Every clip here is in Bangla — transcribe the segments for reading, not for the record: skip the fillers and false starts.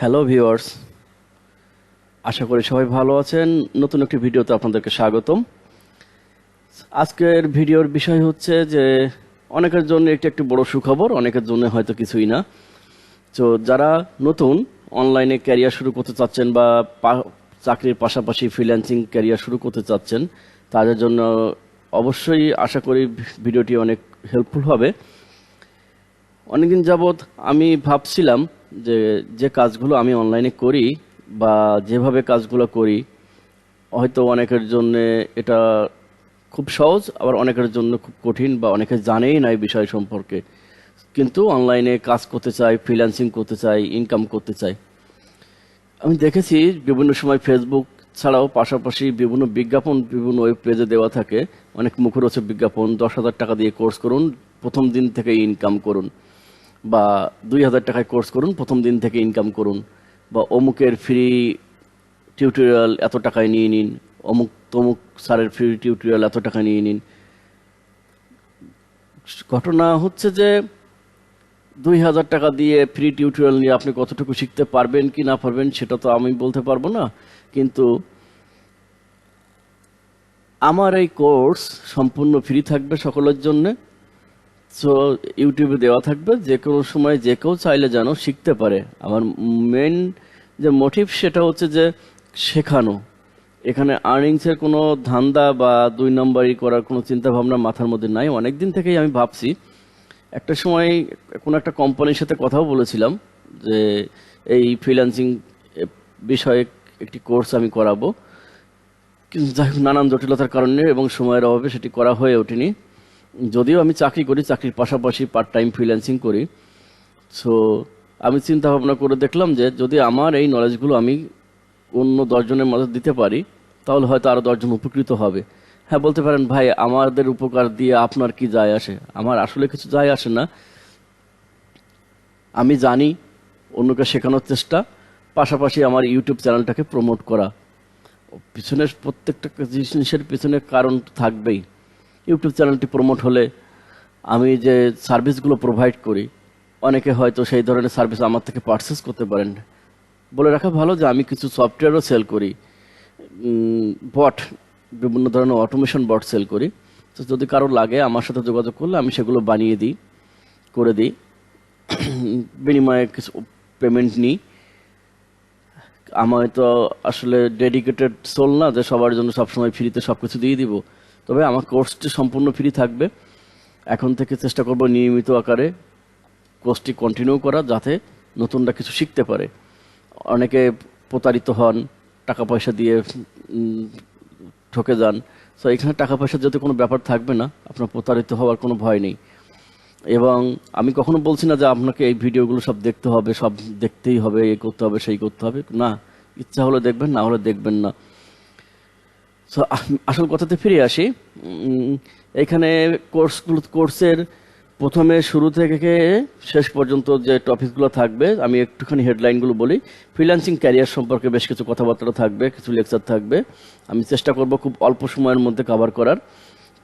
হ্যালো ভিউয়ার্স, আশা করি সবাই ভালো আছেন। নতুন একটি ভিডিওতে আপনাদেরকে স্বাগতম। আজকের ভিডিওর বিষয় হচ্ছে যে অনেকের জন্য এটি একটি বড় সুখবর, অনেকের জন্য হয়তো কিছুই না। তো যারা নতুন অনলাইনে ক্যারিয়ার শুরু করতে চাচ্ছেন বা চাকরির পাশাপাশি ফ্রিল্যান্সিং ক্যারিয়ার শুরু করতে চাচ্ছেন, তাদের জন্য অবশ্যই আশা করি ভিডিওটি অনেক হেল্পফুল হবে। অনেকদিন যাবৎ আমি ভাবছিলাম যে যে কাজগুলো আমি অনলাইনে করি বা যেভাবে কাজগুলো করি, হয়তো অনেকের জন্য এটা খুব সহজ, আবার অনেকের জন্য খুব কঠিন, বা অনেকে জানেই না এই বিষয় সম্পর্কে, কিন্তু অনলাইনে কাজ করতে চাই, ফ্রিল্যান্সিং করতে চাই, ইনকাম করতে চাই। আমি দেখেছি বিভিন্ন সময় ফেসবুক ছাড়াও পাশাপাশি বিভিন্ন বিজ্ঞাপন বিভিন্ন ওয়েব পেজে দেওয়া থাকে, অনেক মুখরোচক বিজ্ঞাপন। 10,000 টাকা দিয়ে কোর্স করুন, প্রথম দিন থেকে ইনকাম করুন, বা 2,000 টাকায় কোর্স করুন, প্রথম দিন থেকে ইনকাম করুন, বা অমুকের ফ্রি টিউটোরিয়াল এত টাকায় নিয়ে নিন, অমুক তমুক স্যারের ফ্রি টিউটোরিয়াল এত টাকা নিয়ে নিন। ঘটনা হচ্ছে যে 2,000 টাকা দিয়ে ফ্রি টিউটোরিয়াল নিয়ে আপনি কতটুকু শিখতে পারবেন কি না পারবেন সেটা তো আমি বলতে পারবো না, কিন্তু আমার এই কোর্স সম্পূর্ণ ফ্রি থাকবে সকলের জন্য। সো ইউটিউবে দেওয়া থাকবে, যে কোনো সময় যে কেউ চাইলে যেন শিখতে পারে। আমার মেন যে মোটিভ সেটা হচ্ছে যে শেখানো। এখানে আর্নিংসের কোনো ধান্দা বা 2 নম্বরই করার কোনো চিন্তা ভাবনা মাথার মধ্যে নাই। অনেক দিন থেকেই আমি ভাবছি, একটা সময় কোনো একটা কোম্পানির সাথে কথাও বলেছিলাম যে এই ফ্রিল্যান্সিং বিষয়ে একটি কোর্স আমি করাবো, কিন্তু যাই হোক নানান জটিলতার কারণে এবং সময়ের অভাবে সেটি করা হয়ে ওঠেনি। যদিও আমি চাকরি করি, চাকরির পাশাপাশি পার্ট টাইম ফ্রিল্যান্সিং করি। সো আমি চিন্তা ভাবনা করে দেখলাম যে যদি আমার এই নলেজগুলো আমি অন্য 10 জনের মাঝে দিতে পারি, তাহলে হয়তো আরো 10 জন উপকৃত হবে। হ্যাঁ, বলতে পারেন ভাই আমাদের উপকার দিয়ে আপনার কি যায় আসে? আমার আসলে কিছু যায় আসে না। আমি জানি অন্যকে শেখানোর চেষ্টা, পাশাপাশি আমার ইউটিউব চ্যানেলটাকে প্রমোট করা। পিছনের প্রত্যেকটা জিনিসের পিছনে কারণ থাকবেই। ইউটিউব চ্যানেলটি প্রমোট হলে আমি যে সার্ভিসগুলো প্রোভাইড করি, অনেকে হয়তো সেই ধরনের সার্ভিস আমার থেকে পারচেস করতে পারেন। বলে রাখা ভালো যে আমি কিছু সফটওয়্যারও সেল করি, বট, বিভিন্ন ধরনের অটোমেশন বট সেল করি। তো যদি কারো লাগে আমার সাথে যোগাযোগ করলে আমি সেগুলো বানিয়ে দিই, করে দিই, বিনিময়ে কিছু পেমেন্ট নিই। আমার তো আসলে ডেডিকেটেড সোল না যে সবার জন্য সবসময় ফ্রিতে সব কিছু দিয়ে দিব। তবে আমার কোর্সটি সম্পূর্ণ ফ্রি থাকবে। এখন থেকে চেষ্টা করব নিয়মিত আকারে কোর্সটি কন্টিনিউ করা, যাতে নতুনরা কিছু শিখতে পারে। অনেকে প্রতারিত হন, টাকা পয়সা দিয়ে ঠকে যান। সো এখানে টাকা পয়সার যাতে কোনো ব্যাপার থাকবে না, আপনার প্রতারিত হওয়ার কোনো ভয় নেই। এবং আমি কখনো বলছি না যে আপনাকে এই ভিডিওগুলো সব দেখতে হবে, সব দেখতেই হবে, এই করতে হবে, সেই করতে হবে, না। ইচ্ছা হলে দেখবেন, না হলে দেখবেন না। সো আসল কথাতে ফিরে আসি। এখানে কোর্সের প্রথমে শুরু থেকে শেষ পর্যন্ত যে টপিকগুলো থাকবে, আমি একটুখানি হেডলাইনগুলো বলি। ফ্রিল্যান্সিং ক্যারিয়ার সম্পর্কে বেশ কিছু কথাবার্তা থাকবে, কিছু লেকচার থাকবে। আমি চেষ্টা করব খুব অল্প সময়ের মধ্যে কভার করার।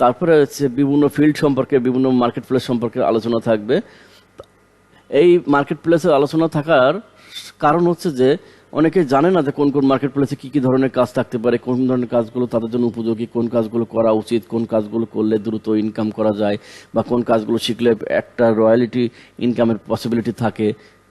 তারপরে হচ্ছে বিভিন্ন ফিল্ড সম্পর্কে, বিভিন্ন মার্কেট প্লেস সম্পর্কে আলোচনা থাকবে। এই মার্কেট প্লেসের আলোচনা থাকার কারণ হচ্ছে যে অনেকে জানে না যে কোন কোন মার্কেট প্লেসে কী কী ধরনের কাজ থাকতে পারে, কোন ধরনের কাজগুলো তাদের জন্য উপযোগী, কোন কাজগুলো করা উচিত, কোন কাজগুলো করলে দ্রুত ইনকাম করা যায়, বা কোন কাজগুলো শিখলে একটা রয়্যালিটি ইনকামের পসিবিলিটি থাকে,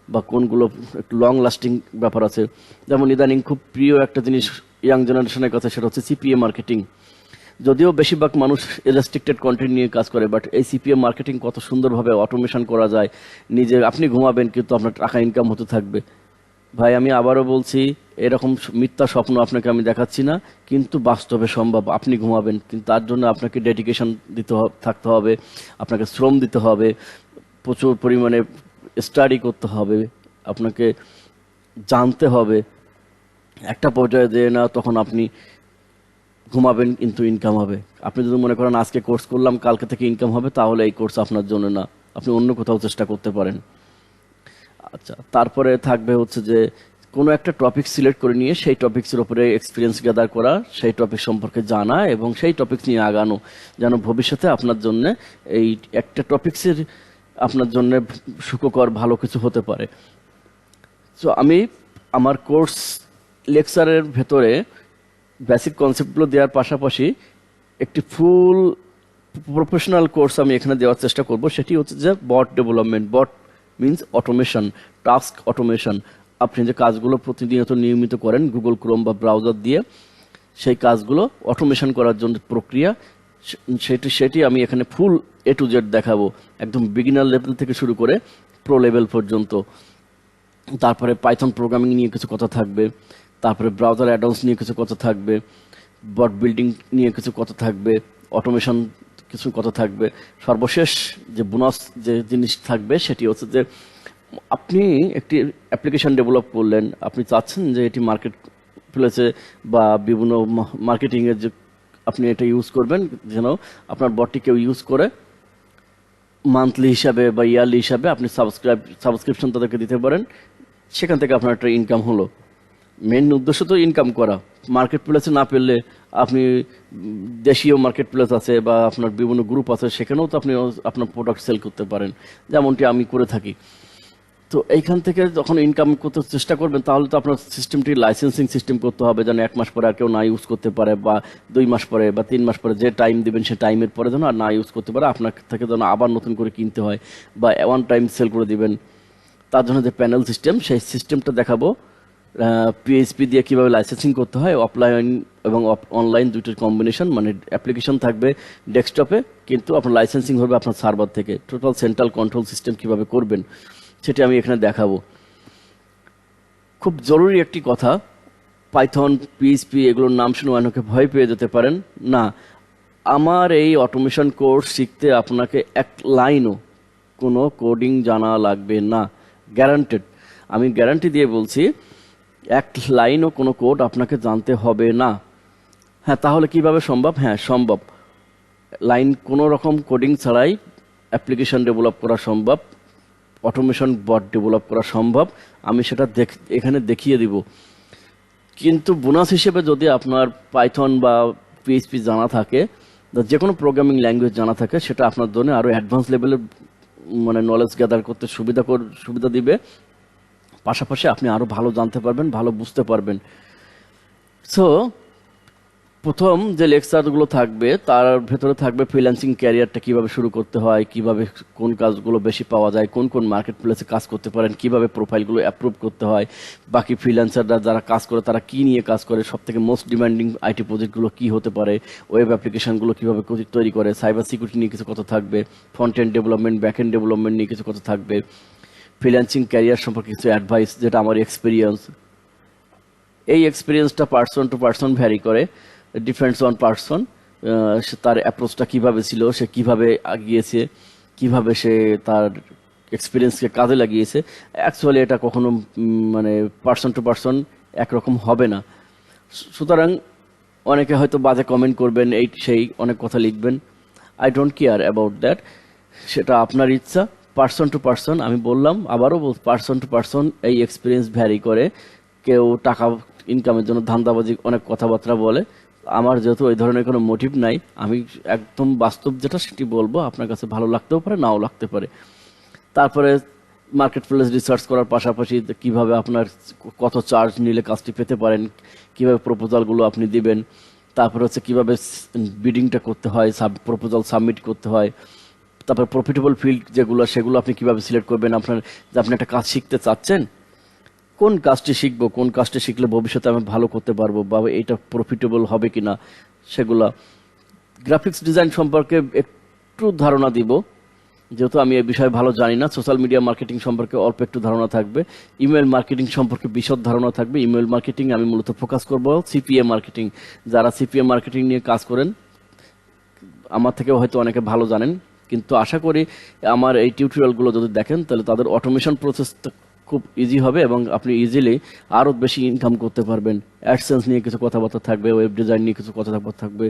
বা কোনগুলো একটু লং লাস্টিং ব্যাপার আছে। যেমন ইদানিং খুব প্রিয় একটা জিনিস ইয়াং জেনারেশনের কাছে, সেটা হচ্ছে সিপিএ মার্কেটিং। যদিও বেশিরভাগ মানুষ রেস্ট্রিক্টেড কন্টেন্ট নিয়ে কাজ করে, বাট এই সিপিএম মার্কেটিং কত সুন্দরভাবে অটোমেশন করা যায়। নিজে আপনি ঘুমাবেন কিন্তু আপনার টাকা ইনকাম হতে থাকবে। ভাই আমি আবারও বলছি, এরকম মিথ্যা স্বপ্ন আপনাকে আমি দেখাচ্ছি না, কিন্তু বাস্তবে সম্ভব। আপনি ঘুমাবেন, কিন্তু তার জন্য আপনাকে ডেডিকেশন থাকতে হবে, আপনাকে শ্রম দিতে হবে, প্রচুর পরিমাণে স্টাডি করতে হবে, আপনাকে জানতে হবে। একটা পর্যায়ে যেয়ে না তখন আপনি ঘুমাবেন কিন্তু ইনকাম হবে। আপনি যদি মনে করেন আজকে কোর্স করলাম কালকে থেকে ইনকাম হবে, তাহলে এই কোর্স আপনার জন্য না, আপনি অন্য কোথাও চেষ্টা করতে পারেন। আচ্ছা, তারপরে থাকবে হচ্ছে যে কোনো একটা টপিক সিলেক্ট করে নিয়ে সেই টপিক্সের উপরে এক্সপিরিয়েন্স গ্যাদার করা, সেই টপিক সম্পর্কে জানা এবং সেই টপিক্স নিয়ে আগানো, যেন ভবিষ্যতে আপনার জন্য এই একটা টপিক্সের আপনার জন্য সুখকর ভালো কিছু হতে পারে। সো আমি আমার কোর্স লেকচারের ভেতরে বেসিক কনসেপ্টগুলো দেওয়ার পাশাপাশি একটি ফুল প্রফেশনাল কোর্স আমি এখানে দেওয়ার চেষ্টা করব। সেটি হচ্ছে যে বট ডেভেলপমেন্ট। বট মিন্স অটোমেশন, টাস্ক অটোমেশন। আপনি যে কাজগুলো প্রতিনিয়ত নিয়মিত করেন গুগল ক্রোম বা ব্রাউজার দিয়ে, সেই কাজগুলো অটোমেশন করার জন্য প্রক্রিয়া, সেটি আমি এখানে ফুল A to Z দেখাবো, একদম বিগিনার লেভেল থেকে শুরু করে প্রো লেভেল পর্যন্ত। তারপরে পাইথন প্রোগ্রামিং নিয়ে কিছু কথা থাকবে, তারপরে ব্রাউজার অ্যাডন্স নিয়ে কিছু কথা থাকবে, বট বিল্ডিং নিয়ে কিছু কথা থাকবে, অটোমেশন কিছু কথা থাকবে। সর্বশেষ যে বোনাস যে জিনিস থাকবে সেটি হচ্ছে যে আপনি একটি অ্যাপ্লিকেশন ডেভেলপ করলেন, আপনি চাচ্ছেন যে এটি মার্কেট প্লেসে বা বিভিন্ন মার্কেটিংয়ের যে আপনি এটা ইউজ করবেন, যেন আপনার বটটি কেউ ইউজ করে মান্থলি হিসাবে বা ইয়ারলি হিসাবে আপনি সাবস্ক্রিপশন তাদেরকে দিতে পারেন, সেখান থেকে আপনার একটা ইনকাম হলো। মেন উদ্দেশ্য তো ইনকাম করা। মার্কেট প্লেসে না পেলে আপনি দেশীয় মার্কেট প্লেস আছে বা আপনার বিভিন্ন গ্রুপ আছে, সেখানেও তো আপনি আপনার প্রোডাক্ট সেল করতে পারেন, যেমনটি আমি করে থাকি। তো এইখান থেকে যখন ইনকাম করতে চেষ্টা করবেন, তাহলে তো আপনার সিস্টেমটি লাইসেন্সিং সিস্টেম করতে হবে, যেন 1 মাস পরে আর কেউ না ইউজ করতে পারে, বা 2 মাস পরে বা 3 মাস পরে যে টাইম দিবেন সে টাইমের পরে যেন আর না ইউজ করতে পারে, আপনার থেকে যেন আবার নতুন করে কিনতে হয়, বা ওয়ান টাইম সেল করে দিবেন। তার জন্য যে প্যানেল সিস্টেম, সেই সিস্টেমটা দেখাবো। পিএইচপি দিয়ে কিভাবে লাইসেন্সিং করতে হয়, অফলাইন এবং অনলাইন দুইটার কম্বিনেশন, মানে অ্যাপ্লিকেশন থাকবে ডেস্কটপে, কিন্তু আপনার লাইসেন্সিং হবে আপনার সার্ভার থেকে। টোটাল সেন্ট্রাল কন্ট্রোল সিস্টেম কিভাবে করবেন সেটি আমি এখানে দেখাবো। খুব জরুরি একটি কথা, পাইথন, পিএইচপি এগুলোর নাম শুনে অনেকে ভয় পেয়ে যেতে পারেন। না, আমার এই অটোমেশন কোর্স শিখতে আপনাকে এক লাইনও কোনো কোডিং জানা লাগবে না, গ্যারান্টেড। আমি গ্যারান্টি দিয়ে বলছি, এক লাইনও কোনো কোড আপনাকে জানতে হবে না। হ্যাঁ, তাহলে কিভাবে সম্ভব? হ্যাঁ, সম্ভব। লাইন কোনো রকম কোডিং ছাড়াই অ্যাপ্লিকেশন ডেভেলপ করা সম্ভব, অটোমেশন বট ডেভেলপ করা সম্ভব। আমি সেটা এখানে দেখিয়ে দিব। কিন্তু বোনাস হিসেবে যদি আপনার পাইথন বা পিএইচপি জানা থাকে, যে কোনো প্রোগ্রামিং ল্যাঙ্গুয়েজ জানা থাকে, সেটা আপনার জন্য আরও অ্যাডভান্স লেভেলের মানে নলেজ গ্যাদার করতে সুবিধা দিবে। পাশাপাশি আপনি আরও ভালো জানতে পারবেন, ভালো বুঝতে পারবেন। সো প্রথম যে লেকচারগুলো থাকবে তার ভেতরে থাকবে ফ্রিল্যান্সিং ক্যারিয়ারটা কিভাবে শুরু করতে হয়, কিভাবে কোন কাজগুলো বেশি পাওয়া যায়, কোন কোন মার্কেট প্লেসে কাজ করতে পারেন, কিভাবে প্রোফাইলগুলো অ্যাপ্রুভ করতে হয়, বাকি ফ্রিল্যান্সাররা যারা কাজ করে তারা কি নিয়ে কাজ করে, সব থেকে মোস্ট ডিমান্ডিং আইটি প্রজেক্টগুলো কি হতে পারে, ওয়েব অ্যাপ্লিকেশনগুলো কিভাবে তৈরি করে, সাইবার সিকিউরিটি নিয়ে কিছু কথা থাকবে, front end development, back end development নিয়ে কিছু কথা থাকবে, ফ্রিল্যান্সিং ক্যারিয়ার সম্পর্কে কিছু অ্যাডভাইস, যেটা আমার এক্সপিরিয়েন্স। এই এক্সপিরিয়েন্সটা পার্সন টু পার্সন ভ্যারি করে, ডিফারেন্স অন পার্সন। তার অ্যাপ্রোচটা কিভাবে ছিল, সে কিভাবে আগিয়েছে, কিভাবে সে তার এক্সপিরিয়েন্সকে কাজে লাগিয়েছে। অ্যাকচুয়ালি এটা কখনো মানে পার্সন টু পার্সন একরকম হবে না। সুতরাং অনেকে হয়তো বাজে কমেন্ট করবেন, এই সেই অনেক কথা লিখবেন। I don't care about that, সেটা আপনার ইচ্ছা। পার্সন টু পার্সন, আমি বললাম আবারও পার্সন টু পার্সন এই এক্সপিরিয়েন্স ভ্যারি করে। কেউ টাকা ইনকামের জন্য ধান্দাবাজি অনেক কথাবার্তা বলে, আমার যেহেতু ওই ধরনের কোনো মোটিভ নাই, আমি একদম বাস্তব যেটা সেটি বলবো। আপনার কাছে ভালো লাগতেও পারে, নাও লাগতে পারে। তারপরে মার্কেট প্লেস রিসার্চ করার পাশাপাশি কিভাবে আপনার কত চার্জ নিলে কাজটি পেতে পারেন, কিভাবে প্রপোজালগুলো আপনি দিবেন, তারপরে হচ্ছে কিভাবে বিডিংটা করতে হয়, প্রপোজাল সাবমিট করতে হয়, তারপর প্রফিটেবল ফিল্ড যেগুলো সেগুলো আপনি কিভাবে সিলেক্ট করবেন। আপনার যে আপনি একটা কাজ শিখতে চাচ্ছেন, কোন কাজটি শিখবো, কোন কাজটি শিখলে ভবিষ্যতে আমি ভালো করতে পারবো বা এটা প্রফিটেবল হবে কিনা, সেগুলা। গ্রাফিক্স ডিজাইন সম্পর্কে একটু ধারণা দিব, যেহেতু আমি এই বিষয়ে ভালো জানি না। সোশ্যাল মিডিয়া মার্কেটিং সম্পর্কে অল্প একটু ধারণা থাকবে। ইমেল মার্কেটিং সম্পর্কে বিশদ ধারণা থাকবে। ইমেল মার্কেটিং আমি মূলত ফোকাস করব সিপিএ মার্কেটিং। যারা সিপিএ মার্কেটিং নিয়ে কাজ করেন, আমার থেকেও হয়তো অনেকে ভালো জানেন, কিন্তু আশা করি আমার এই টিউটোরিয়ালগুলো যদি দেখেন তাহলে তাদের অটোমেশন প্রসেসটা খুব ইজি হবে এবং আপনি ইজিলি আরও বেশি ইনকাম করতে পারবেন। অ্যাডসেন্স নিয়ে কিছু কথাবার্তা থাকবে, ওয়েব ডিজাইন নিয়ে কিছু কথাবার্তা থাকবে,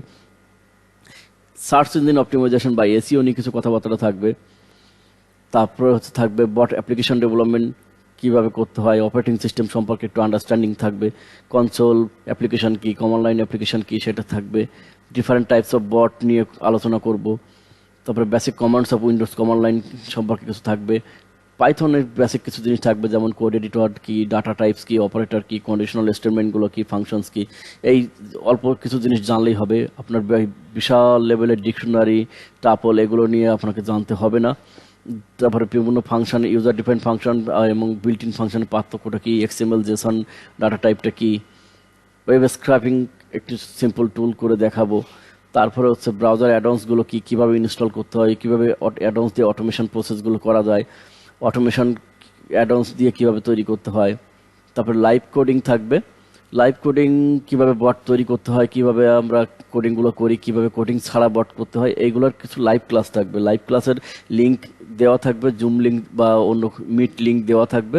সার্চ ইঞ্জিন অপটিমাইজেশন বা এসইও নিয়ে কিছু কথাবার্তা থাকবে। তারপরে হচ্ছে থাকবে বট অ্যাপ্লিকেশন ডেভেলপমেন্ট কীভাবে করতে হয়, অপারেটিং সিস্টেম সম্পর্কে একটু আন্ডারস্ট্যান্ডিং থাকবে, কনসোল অ্যাপ্লিকেশন কি, কমান্ড লাইন অ্যাপ্লিকেশন কি সেটা থাকবে। ডিফারেন্ট টাইপস অফ বট নিয়ে আলোচনা করব। তারপরে basic commands of Windows command line সম্পর্কে কিছু থাকবে। পাইথনের বেসিক কিছু জিনিস থাকবে, যেমন কোড এডিটর কি, ডাটা টাইপস কি, অপারেটর কি, কন্ডিশনাল স্টেটমেন্টগুলো কি, ফাংশনস কি, এই অল্প কিছু জিনিস জানলেই হবে। আপনার বিশাল লেভেলের ডিকশনারি, টাপল এগুলো নিয়ে আপনাকে জানতে হবে না। তারপরে বিভিন্ন ফাংশন, ইউজার ডিফাইন্ড ফাংশন এবং বিল্ট ইন ফাংশনের পার্থক্যটা কি, এক্সএমএল, জেসন, ডাটা টাইপটা কি, ওয়েব স্ক্র্যাপিং একটু সিম্পল টুল করে দেখাবো। তারপরে হচ্ছে ব্রাউজার অ্যাডন্সগুলো কি, কীভাবে ইনস্টল করতে হয়, কীভাবে অ্যাডন্স দিয়ে অটোমেশন প্রসেসগুলো করা যায়, অটোমেশন অ্যাডন্স দিয়ে কিভাবে তৈরি করতে হয়। তারপরে লাইভ কোডিং থাকবে, লাইভ কোডিং কিভাবে বট তৈরি করতে হয়, কিভাবে আমরা কোডিংগুলো করি, কিভাবে কোডিং ছাড়া বট করতে হয়, এইগুলোর কিছু লাইভ ক্লাস থাকবে। লাইভ ক্লাসের লিঙ্ক দেওয়া থাকবে, জুম লিঙ্ক বা অন্য মিট লিঙ্ক দেওয়া থাকবে।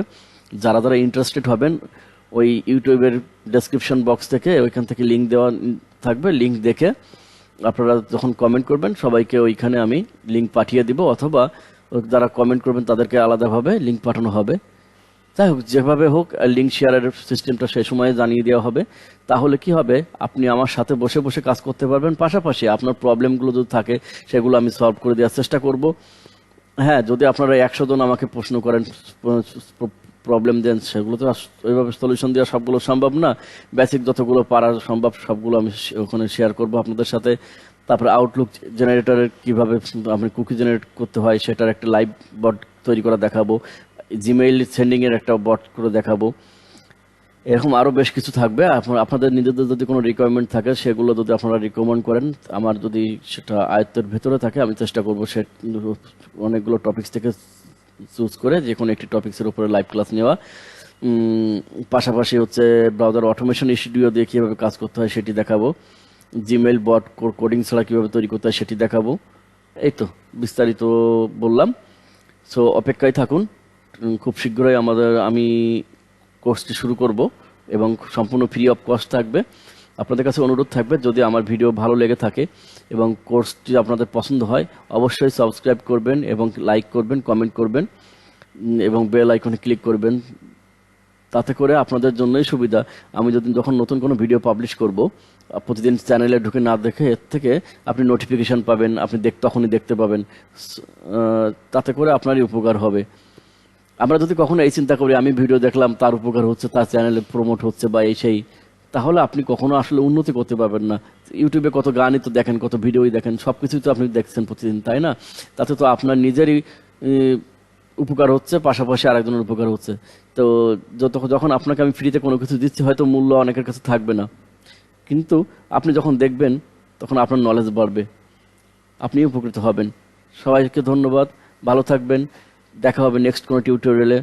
যারা যারা ইন্টারেস্টেড হবেন ওই ইউটিউবের ডেসক্রিপশন বক্স থেকে ওইখান থেকে লিঙ্ক দেওয়া থাকবে, লিঙ্ক দেখে আপনারা যখন কমেন্ট করবেন সবাইকে ওইখানে আমি লিঙ্ক পাঠিয়ে দিব, অথবা যারা কমেন্ট করবেন তাদেরকে আলাদাভাবে লিঙ্ক পাঠানো হবে। যাই হোক, যেভাবে হোক লিঙ্ক শেয়ারের সিস্টেমটা সেই সময়ে জানিয়ে দেওয়া হবে। তাহলে কি হবে, আপনি আমার সাথে বসে বসে কাজ করতে পারবেন, পাশাপাশি আপনার প্রবলেমগুলো যদি থাকে সেগুলো আমি সলভ করে দেওয়ার চেষ্টা করব। হ্যাঁ, যদি আপনারা 100 জন আমাকে প্রশ্ন করেন, প্রবলেম দেন, সেগুলো তো ওইভাবে সলিউশন দেওয়া সবগুলো সম্ভব না। বেসিক যতগুলো পারা সম্ভব সবগুলো আমি ওখানে শেয়ার করব আপনাদের সাথে। তারপরে আউটলুক জেনারেটরের কিভাবে আপনি কুকি জেনারেট করতে হয় সেটার একটা লাইভ বট তৈরি করা দেখাবো। জিমেইল সেন্ডিংয়ের একটা বট করে দেখাবো। এরকম আরও বেশ কিছু থাকবে। আপনাদের নিজেদের যদি কোনো রিকোয়ারমেন্ট থাকে সেগুলো যদি আপনারা রিকমেন্ড করেন, আমার যদি সেটা আয়ত্তের ভেতরে থাকে, আমি চেষ্টা করবো সে অনেকগুলো টপিক্স থেকে চুজ করে যে কোনো একটি টপিক্সের উপরে লাইভ ক্লাস নেওয়া। পাশাপাশি হচ্ছে ব্রাউজার অটোমেশন স্টুডিও দিয়ে কীভাবে কাজ করতে হয় সেটি দেখাবো। জিমেইল বট কোডিং ছাড়া কীভাবে তৈরি করতে হয় সেটি দেখাবো। এই তো বিস্তারিত বললাম। সো অপেক্ষায় থাকুন, খুব শীঘ্রই আমি কোর্সটি শুরু করব এবং সম্পূর্ণ ফ্রি অফ কস্ট থাকবে। আপনাদের কাছে অনুরোধ থাকবে, যদি আমার ভিডিও ভালো লেগে থাকে এবং কোর্সটি আপনাদের পছন্দ হয়, অবশ্যই সাবস্ক্রাইব করবেন এবং লাইক করবেন, কমেন্ট করবেন এবং বেল আইকনে ক্লিক করবেন। তাতে করে আপনাদের জন্যই সুবিধা। আমি যখন নতুন কোনো ভিডিও পাবলিশ করব, প্রতিদিন চ্যানেলে ঢুকে না দেখে এর থেকে আপনি নোটিফিকেশান পাবেন, আপনি তখনই দেখতে পাবেন। তাতে করে আপনারই উপকার হবে। আমরা যদি কখনো এই চিন্তা করি আমি ভিডিও দেখলাম, তার উপকার হচ্ছে, তার চ্যানেলে প্রমোট হচ্ছে বা এই সেই, তাহলে আপনি কখনো আসলে উন্নতি করতে পারবেন না। ইউটিউবে কত গানই তো দেখেন, কত ভিডিওই দেখেন, সব কিছুই তো আপনি দেখছেন প্রতিদিন, তাই না? তাতে তো আপনার নিজেরই উপকার হচ্ছে, পাশাপাশি আরেকজনের উপকার হচ্ছে। তো যখন আপনাকে আমি ফ্রিতে কোনো কিছু দিচ্ছি, হয়তো মূল্য অনেকের কাছে থাকবে না, কিন্তু আপনি যখন দেখবেন তখন আপনার নলেজ বাড়বে, আপনি উপকৃত হবেন। সবাইকে ধন্যবাদ, ভালো থাকবেন, দেখা হবে নেক্সট কোনো টিউটোরিয়ালে।